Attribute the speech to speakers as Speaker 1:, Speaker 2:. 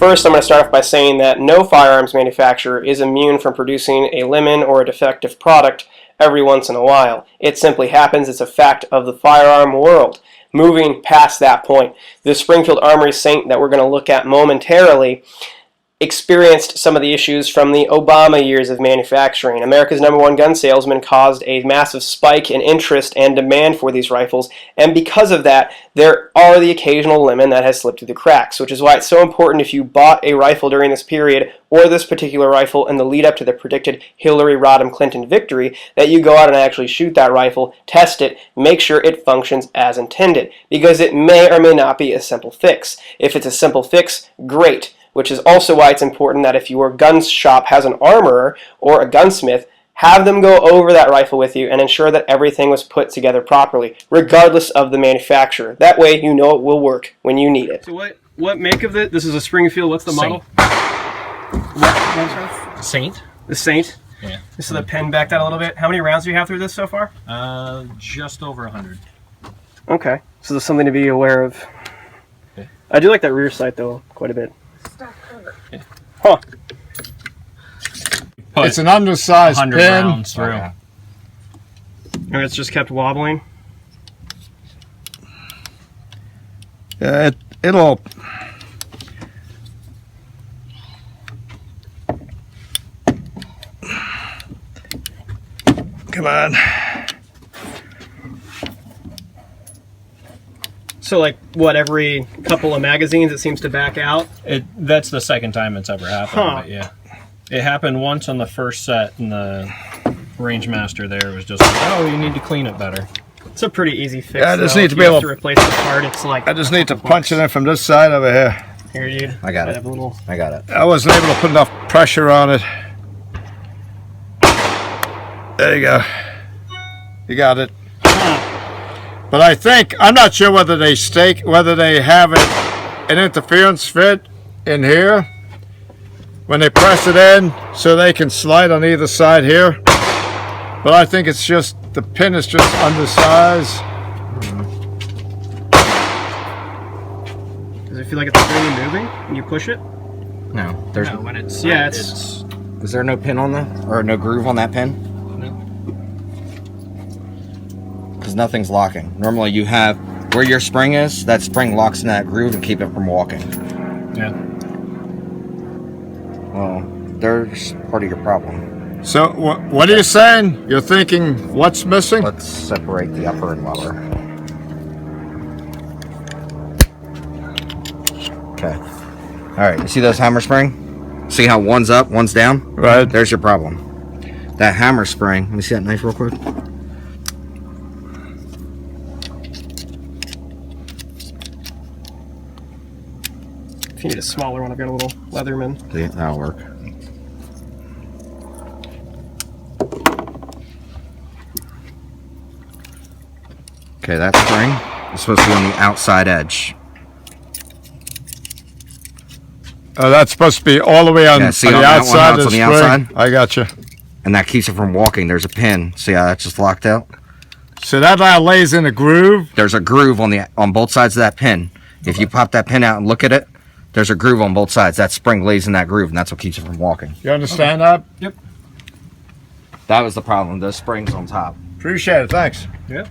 Speaker 1: first, I'm going to start off by saying that no firearms manufacturer is immune from producing a lemon or a defective product every once in a while. It simply happens. It's a fact of the firearm world. Moving past that point, the Springfield Armory Saint that we're going to look at momentarily experienced some of the issues from the Obama years of manufacturing. America's #1 gun salesman caused a massive spike in interest and demand for these rifles, and because of that, there are the occasional lemon that has slipped through the cracks, which is why it's so important if you bought a rifle during this period, or this particular rifle in the lead up to the predicted Hillary Rodham Clinton victory, that you go out and actually shoot that rifle, test it, make sure it functions as intended, because it may or may not be a simple fix. If it's a simple fix, great. Which is also why it's important that if your gun shop has an armorer or a gunsmith, have them go over that rifle with you and ensure that everything was put together properly, regardless of the manufacturer. That way you know it will work when you need it. So what make of it? This is a Springfield. What's the model?
Speaker 2: Saint.
Speaker 1: The Saint?
Speaker 2: Yeah.
Speaker 1: So the pen back that a little bit. How many rounds do you have through this so far?
Speaker 2: Just over 100.
Speaker 1: Okay. So there's something to be aware of. Okay. I do like that rear sight though quite a bit. Huh.
Speaker 3: It's an undersized
Speaker 2: 100
Speaker 3: pin.
Speaker 2: rounds through.
Speaker 1: And it's just kept wobbling.
Speaker 3: Yeah, it'll. Come on.
Speaker 1: So like what, every couple of magazines it seems to back out?
Speaker 2: That's the second time it's ever happened.
Speaker 1: Huh.
Speaker 2: But yeah, it happened once on the first set, and the range master there was just like, "Oh, you need to clean it better."
Speaker 1: It's a pretty easy fix.
Speaker 3: Yeah, I just
Speaker 1: though.
Speaker 3: need to
Speaker 1: If
Speaker 3: be
Speaker 1: you
Speaker 3: able
Speaker 1: have to replace the part. It's like
Speaker 3: I just need to punch it in from this side over here.
Speaker 1: Here, dude.
Speaker 4: I got it.
Speaker 1: Have a little...
Speaker 4: I got it.
Speaker 3: I wasn't able to put enough pressure on it. There you go. You got it. But I think, I'm not sure whether they have an interference fit in here when they press it in so they can slide on either side here. But I think it's just, the pin is just undersized.
Speaker 1: Does it feel like it's really moving when you push it?
Speaker 4: No, there's
Speaker 2: No, when it's
Speaker 1: Yeah,
Speaker 2: set,
Speaker 1: it's...
Speaker 4: Is there no pin on that, or no groove on that pin? Because nothing's locking. Normally you have where your spring is, that spring locks in that groove and keep it from walking.
Speaker 2: Yeah.
Speaker 4: Well, there's part of your problem.
Speaker 3: So what are you saying? You're thinking what's missing?
Speaker 4: Let's separate the upper and lower. Okay. All right, you see those hammer spring? See how one's up, one's down?
Speaker 3: Right.
Speaker 4: There's your problem. That hammer spring, let me see that knife real quick.
Speaker 1: If you need a smaller one, I've got a little Leatherman.
Speaker 4: See, that'll work. Okay, that spring is supposed to be on the outside edge.
Speaker 3: Oh, that's supposed to be all the way on,
Speaker 4: Yeah, see
Speaker 3: on
Speaker 4: on
Speaker 3: the
Speaker 4: that one,
Speaker 3: outside
Speaker 4: how
Speaker 3: of
Speaker 4: it's
Speaker 3: the
Speaker 4: on the
Speaker 3: spring?
Speaker 4: outside?
Speaker 3: I got you.
Speaker 4: And that keeps it from walking. There's a pin. See how that's just locked out?
Speaker 3: So that now lays in a groove.
Speaker 4: There's a groove on both sides of that pin. If you pop that pin out and look at it, there's a groove on both sides. That spring lays in that groove, and that's what keeps it from walking.
Speaker 3: You understand that?
Speaker 1: Yep.
Speaker 4: That was the problem. Those springs on top.
Speaker 3: Appreciate it. Thanks.
Speaker 1: Yep.